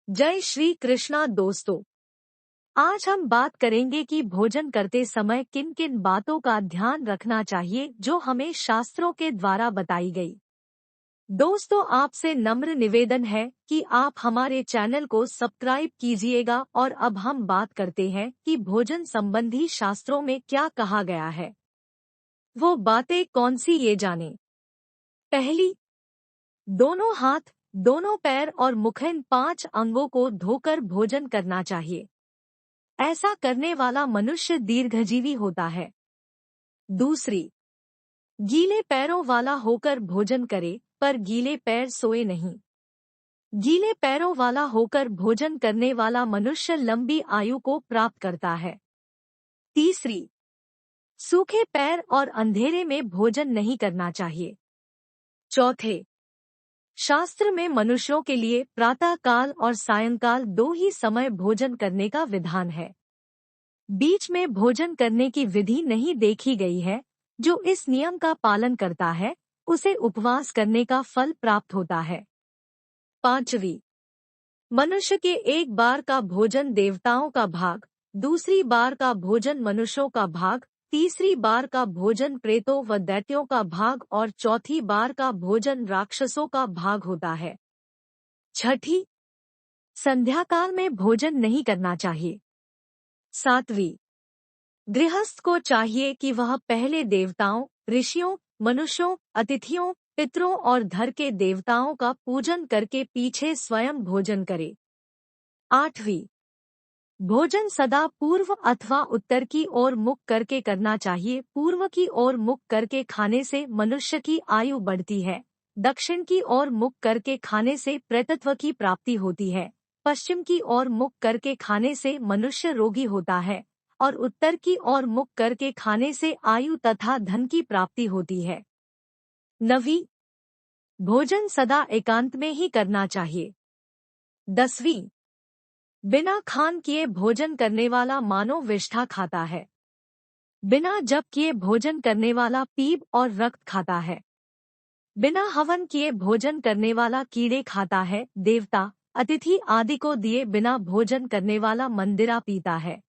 जय श्री कृष्णा दोस्तों। आज हम बात करेंगे कि भोजन करते समय किन किन बातों का ध्यान रखना चाहिए जो हमें शास्त्रों के द्वारा बताई गई। दोस्तों, आपसे नम्र निवेदन है कि आप हमारे चैनल को सब्सक्राइब कीजिएगा और अब हम बात करते हैं कि भोजन संबंधी शास्त्रों में क्या कहा गया है। वो बातें कौन सी ये जानें। पहली, दोनों हाथ, दोनों पैर और मुखैन 5 अंगों को धोकर भोजन करना चाहिए। ऐसा करने वाला मनुष्य दीर्घजीवी होता है। दूसरी, गीले पैरों वाला होकर भोजन करे पर गीले पैर सोए नहीं। गीले पैरों वाला होकर भोजन करने वाला मनुष्य लंबी आयु को प्राप्त करता है। तीसरी, सूखे पैर और अंधेरे में भोजन नहीं करना चाहिए। चौथे, शास्त्र में मनुष्यों के लिए प्रातः काल और सायंकाल 2 ही समय भोजन करने का विधान है। बीच में भोजन करने की विधि नहीं देखी गई है। जो इस नियम का पालन करता है उसे उपवास करने का फल प्राप्त होता है। पांचवी, मनुष्य के एक बार का भोजन देवताओं का भाग, दूसरी बार का भोजन मनुष्यों का भाग, तीसरी बार का भोजन प्रेतों व दैत्यों का भाग और चौथी बार का भोजन राक्षसों का भाग होता है। छठी, संध्या काल में भोजन नहीं करना चाहिए। सातवीं, गृहस्थ को चाहिए कि वह पहले देवताओं, ऋषियों, मनुष्यों, अतिथियों, पितरों और धर के देवताओं का पूजन करके पीछे स्वयं भोजन करे। आठवीं, भोजन सदा पूर्व अथवा उत्तर की ओर मुख करके करना चाहिए। पूर्व की ओर मुख करके खाने से मनुष्य की आयु बढ़ती है। दक्षिण की ओर मुख करके खाने से प्रेतत्व की प्राप्ति होती है। पश्चिम की ओर मुख करके खाने से मनुष्य रोगी होता है और उत्तर की ओर मुख करके खाने से आयु तथा धन की प्राप्ति होती है। नवीं, भोजन सदा एकांत में ही करना चाहिए। 10वीं, बिना खान किए भोजन करने वाला मानो विष्ठा खाता है। बिना जप किए भोजन करने वाला पीप और रक्त खाता है। बिना हवन किए भोजन करने वाला कीड़े खाता है। देवता, अतिथि आदि को दिए बिना भोजन करने वाला मंदिरा पीता है।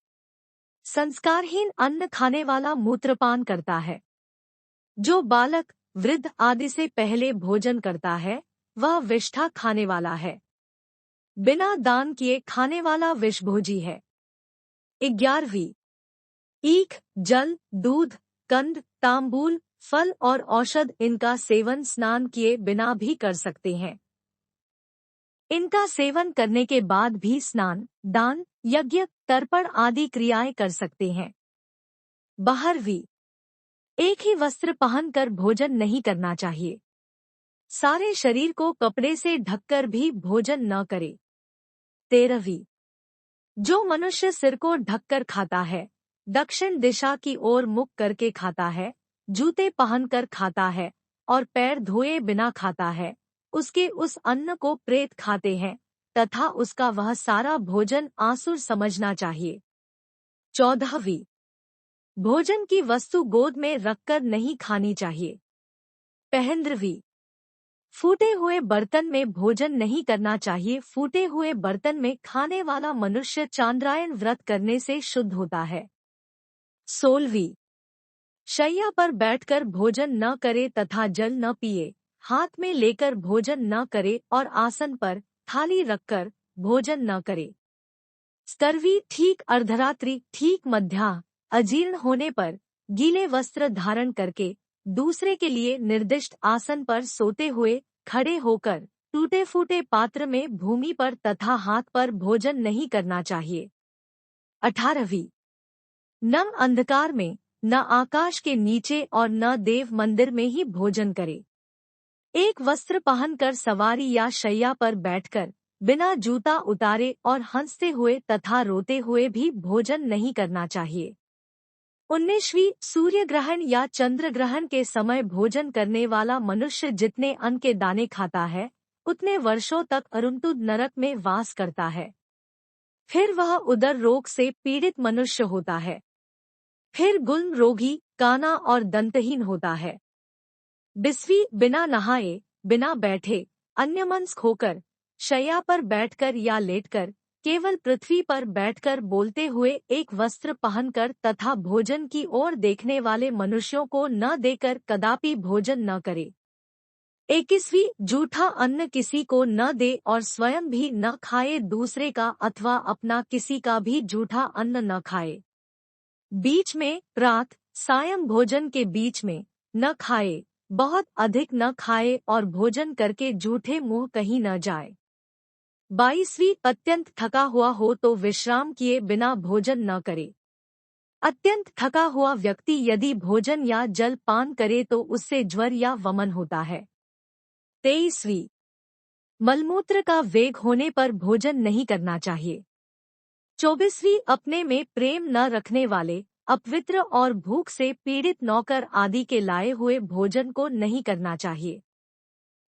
संस्कारहीन अन्न खाने वाला मूत्रपान करता है। जो बालक, वृद्ध आदि से पहले भोजन करता है वह विष्ठा खाने वाला है। बिना दान किए खाने वाला विषभोजी है। 11वीं, ईख, जल, दूध, कंद, तांबूल, फल और औषध इनका सेवन स्नान किए बिना भी कर सकते हैं। इनका सेवन करने के बाद भी स्नान, दान, यज्ञ, तर्पण आदि क्रियाएं कर सकते हैं। 12वीं, एक ही वस्त्र पहनकर भोजन नहीं करना चाहिए। सारे शरीर को कपड़े से ढककर भी भोजन न करे। 13वीं, जो मनुष्य सिर को ढककर खाता है, दक्षिण दिशा की ओर मुख करके खाता है, जूते पहनकर खाता है और पैर धोए बिना खाता है, उसके उस अन्न को प्रेत खाते हैं तथा उसका वह सारा भोजन आसुर समझना चाहिए। 14वीं, भोजन की वस्तु गोद में रखकर नहीं खानी चाहिए। 15वीं, फूटे हुए बर्तन में भोजन नहीं करना चाहिए। फूटे हुए बर्तन में खाने वाला मनुष्य चांद्रायण व्रत करने से शुद्ध होता है। 16वीं, शैया पर बैठकर भोजन न करे तथा जल न पिए, हाथ में लेकर भोजन न करे और आसन पर थाली रखकर भोजन न करे। 17वीं, ठीक अर्धरात्रि, ठीक मध्याह्न, अजीर्ण होने पर गीले वस्त्र धारण करके दूसरे के लिए निर्दिष्ट आसन पर सोते हुए खड़े होकर टूटे फूटे पात्र में भूमि पर तथा हाथ पर भोजन नहीं करना चाहिए। 18वीं, न अंधकार में, न आकाश के नीचे और न देव मंदिर में ही भोजन करे। एक वस्त्र पहनकर सवारी या शैया पर बैठकर बिना जूता उतारे और हंसते हुए तथा रोते हुए भी भोजन नहीं करना चाहिए। 19वीं, सूर्य ग्रहण या चंद्र ग्रहण के समय भोजन करने वाला मनुष्य जितने अन्न के दाने खाता है उतने वर्षों तक अरुंतुद नरक में वास करता है। फिर वह उदर रोग से पीड़ित मनुष्य होता है। फिर गुल्म रोगी, काना और दंतहीन होता है। 20वीं, बिना नहाए, बिना बैठे, अन्यमनस्क होकर शैया पर बैठकर या लेटकर, केवल पृथ्वी पर बैठकर बोलते हुए एक वस्त्र पहनकर तथा भोजन की ओर देखने वाले मनुष्यों को न देकर कदापि भोजन न करे। 21वीं झूठा अन्न किसी को न दे और स्वयं भी न खाए, दूसरे का अथवा अपना किसी का भी झूठा अन्न न खाए। बीच में प्रात सायं भोजन के बीच में न खाए, बहुत अधिक न खाए और भोजन करके झूठे मुंह कहीं न जाए। 22वीं अत्यंत थका हुआ हो तो विश्राम किए बिना भोजन न करे। अत्यंत थका हुआ व्यक्ति यदि भोजन या जल पान करे तो उससे ज्वर या वमन होता है। 23वीं मलमूत्र का वेग होने पर भोजन नहीं करना चाहिए। 24वीं अपने में प्रेम न रखने वाले, अपवित्र और भूख से पीड़ित नौकर आदि के लाए हुए भोजन को नहीं करना चाहिए।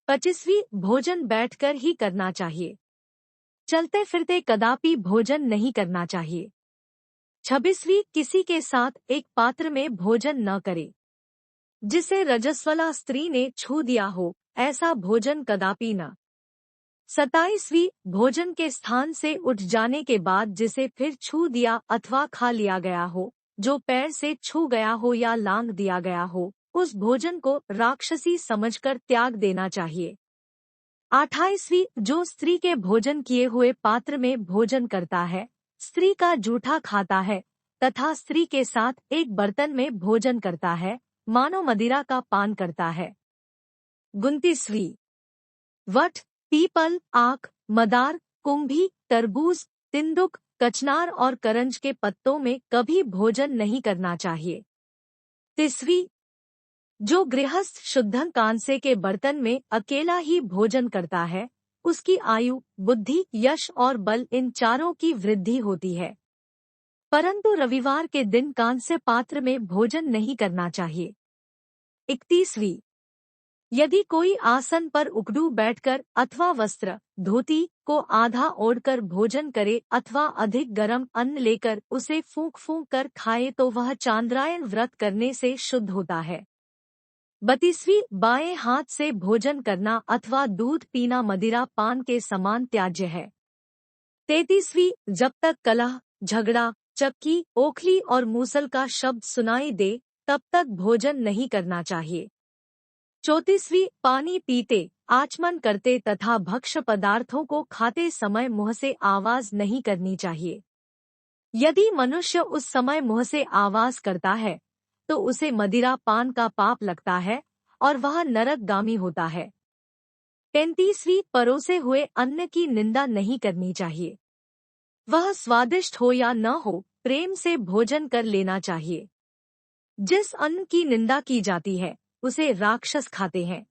25वीं भोजन बैठकर ही करना चाहिए। चलते फिरते कदापि भोजन नहीं करना चाहिए। 26वीं किसी के साथ एक पात्र में भोजन न करे। जिसे रजस्वला स्त्री ने छू दिया हो, ऐसा भोजन कदापि न। 27वीं भोजन के स्थान से उठ जाने के बाद जिसे फिर छू दिया अथवा खा लिया गया हो, जो पैर से छू गया हो या लांघ दिया गया हो, उस भोजन को राक्षसी समझकर त्याग देना चाहिए। 28वीं जो स्त्री के भोजन किए हुए पात्र में भोजन करता है, स्त्री का जूठा खाता है तथा स्त्री के साथ एक बर्तन में भोजन करता है, मानो मदिरा का पान करता है। 29वीं वट, पीपल, आक, मदार, कुंभी, तरबूज, तिंदुक, कचनार और करंज के पत्तों में कभी भोजन नहीं करना चाहिए। 30वीं जो गृहस्थ शुद्धं कांसे के बर्तन में अकेला ही भोजन करता है, उसकी आयु, बुद्धि, यश और बल इन चारों की वृद्धि होती है। परंतु रविवार के दिन कांस्य पात्र में भोजन नहीं करना चाहिए। 31वीं यदि कोई आसन पर उकड़ू बैठकर अथवा वस्त्र, धोती को आधा ओढ़कर भोजन करे अथवा अधिक गर्म अन्न लेकर उसे फूंक फूंक कर खाए तो वह चांद्रायन व्रत करने से शुद्ध होता है। 32वीं बाएं हाथ से भोजन करना अथवा दूध पीना मदिरा पान के समान त्याज्य है। 33वीं जब तक कलह, झगड़ा, चक्की, ओखली और मूसल का शब्द सुनाई दे तब तक भोजन नहीं करना चाहिए। 34वीं पानी पीते, आचमन करते तथा भक्ष्य पदार्थों को खाते समय मुंह से आवाज नहीं करनी चाहिए। यदि मनुष्य उस समय मुंह से आवाज करता है तो उसे मदिरा पान का पाप लगता है और वह नरकगामी होता है। 35वीं परोसे हुए अन्न की निंदा नहीं करनी चाहिए। वह स्वादिष्ट हो या न हो, प्रेम से भोजन कर लेना चाहिए। जिस अन्न की निंदा की जाती है उसे राक्षस खाते हैं।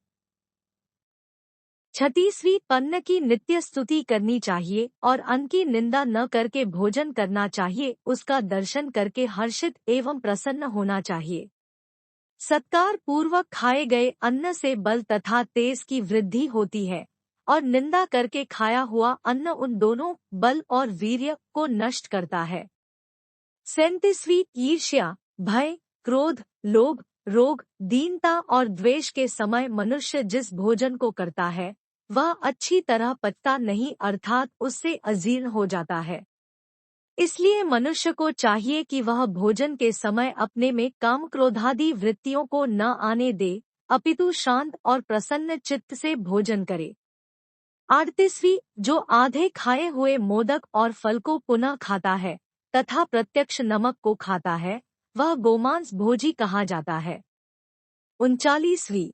36वीं अन्न की नित्य स्तुति करनी चाहिए और अन्न की निंदा न करके भोजन करना चाहिए, उसका दर्शन करके हर्षित एवं प्रसन्न होना चाहिए। सत्कार पूर्वक खाए गए अन्न से बल तथा तेज की वृद्धि होती है और निंदा करके खाया हुआ अन्न उन दोनों बल और वीर्य को नष्ट करता है। 37वीं ईर्ष्या, भय, क्रोध, लोभ, रोग, दीनता और द्वेष के समय मनुष्य जिस भोजन को करता है वह अच्छी तरह पचता नहीं, अर्थात उससे अजीर्ण हो जाता है। इसलिए मनुष्य को चाहिए कि वह भोजन के समय अपने में काम क्रोधादि वृत्तियों को न आने दे, अपितु शांत और प्रसन्न चित्त से भोजन करे। 38वीं जो आधे खाए हुए मोदक और फल को पुनः खाता है तथा प्रत्यक्ष नमक को खाता है, वह गोमांस भोजी कहा जाता है। 39वीं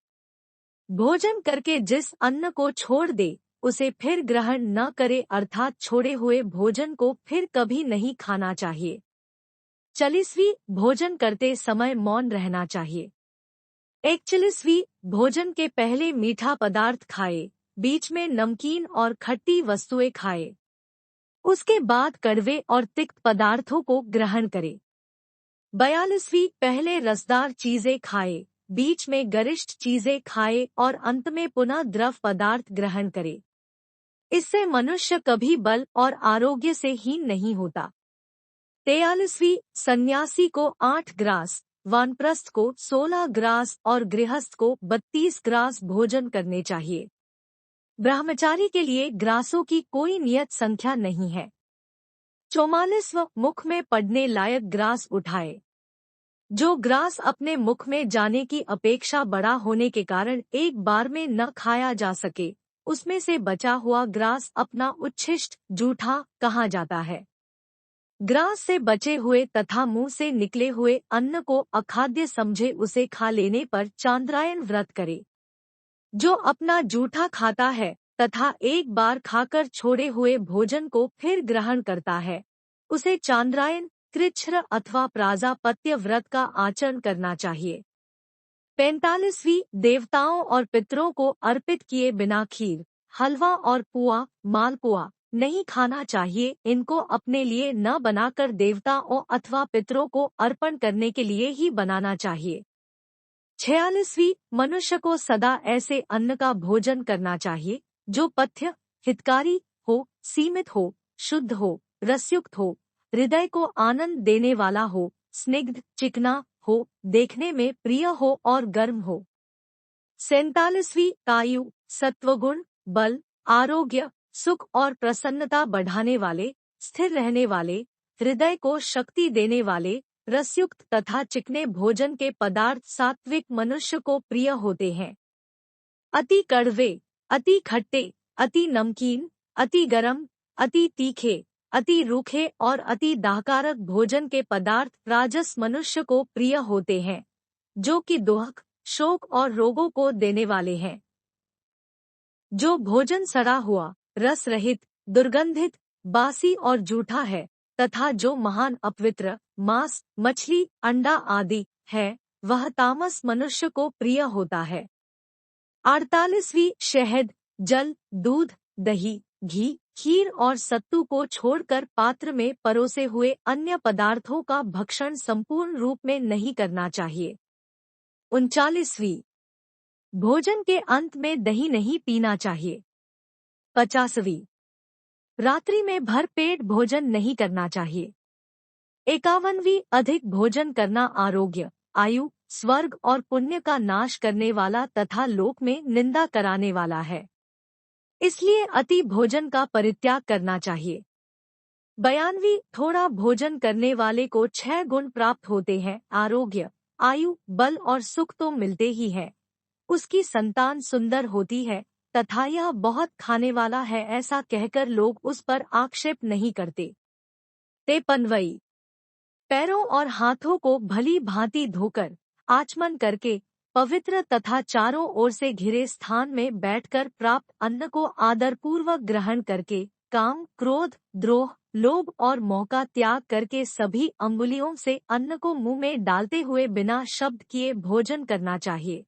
भोजन करके जिस अन्न को छोड़ दे उसे फिर ग्रहण न करे, अर्थात छोड़े हुए भोजन को फिर कभी नहीं खाना चाहिए। 40वीं भोजन करते समय मौन रहना चाहिए। 41वीं भोजन के पहले मीठा पदार्थ खाए, बीच में नमकीन और खट्टी वस्तुएं खाए, उसके बाद कड़वे और तिक्त पदार्थों को ग्रहण करे। 42वीं पहले रसदार चीजें खाए, बीच में गरिष्ठ चीजें खाए और अंत में पुनः द्रव पदार्थ ग्रहण करे। इससे मनुष्य कभी बल और आरोग्य से हीन नहीं होता। 43वीं सन्यासी को 8 ग्रास, वानप्रस्थ को 16 ग्रास और गृहस्थ को 32 ग्रास भोजन करने चाहिए। ब्रह्मचारी के लिए ग्रासों की कोई नियत संख्या नहीं है। 44वां मुख में पड़ने लायक ग्रास उठाए। जो ग्रास अपने मुख में जाने की अपेक्षा बड़ा होने के कारण एक बार में न खाया जा सके, उसमें से बचा हुआ ग्रास अपना उच्छिष्ट जूठा कहा जाता है। ग्रास से बचे हुए तथा मुंह से निकले हुए अन्न को अखाद्य समझे उसे खा लेने पर चांद्रायन व्रत करे। जो अपना जूठा खाता है तथा एक बार खाकर छोड़े हुए भोजन को फिर ग्रहण करता है, उसे चांद्रायन, कृच्छ्र अथवा प्राजापत्य व्रत का आचरण करना चाहिए। 45वीं देवताओं और पितरों को अर्पित किए बिना खीर, हलवा और पुआ, मालपुआ नहीं खाना चाहिए। इनको अपने लिए न बनाकर देवताओं अथवा पितरों को अर्पण करने के लिए ही बनाना चाहिए। 46वीं मनुष्य को सदा ऐसे अन्न का भोजन करना चाहिए जो पथ्य, हितकारी हो, सीमित हो, शुद्ध हो, रसयुक्त हो, हृदय को आनंद देने वाला हो, स्निग्ध, चिकना हो, देखने में प्रिय हो और गर्म हो। 47वीं आयु, सत्वगुण, बल, आरोग्य, सुख और प्रसन्नता बढ़ाने वाले, स्थिर रहने वाले, हृदय को शक्ति देने वाले, रसयुक्त तथा चिकने भोजन के पदार्थ सात्विक मनुष्य को प्रिय होते हैं। अति कड़वे, अति खट्टे, अति नमकीन, अति गरम, अति तीखे, अति रूखे और अति दाहकारक भोजन के पदार्थ राजस मनुष्य को प्रिय होते हैं, जो कि दुख, शोक और रोगों को देने वाले हैं। जो भोजन सड़ा हुआ, रस रहित, दुर्गंधित, बासी और जूठा है तथा जो महान अपवित्र, मांस, मछली, अंडा आदि है, वह तामस मनुष्य को प्रिय होता है। 48वीं शहद, जल, दूध, दही, घी, खीर और सत्तू को छोड़कर पात्र में परोसे हुए अन्य पदार्थों का भक्षण संपूर्ण रूप में नहीं करना चाहिए। 39वीं भोजन के अंत में दही नहीं पीना चाहिए। 50वीं रात्रि में भर पेट भोजन नहीं करना चाहिए। 51वीं अधिक भोजन करना आरोग्य, आयु, स्वर्ग और पुण्य का नाश करने वाला तथा लोक में निंदा कराने वाला है, इसलिए अति भोजन का परित्याग करना चाहिए। 52वीं थोड़ा भोजन करने वाले को 6 गुण प्राप्त होते हैं, आरोग्य, आयु, बल और सुख तो मिलते ही है, उसकी संतान सुंदर होती है तथा यह बहुत खाने वाला है, ऐसा कहकर लोग उस पर आक्षेप नहीं करते। 53वीं पैरों और हाथों को भली भांति धोकर, आचमन करके, पवित्र तथा चारों ओर से घिरे स्थान में बैठकर प्राप्त अन्न को आदरपूर्वक ग्रहण करके, काम, क्रोध, द्रोह, लोभ और मौका त्याग करके सभी अंगुलियों से अन्न को मुंह में डालते हुए बिना शब्द किए भोजन करना चाहिए।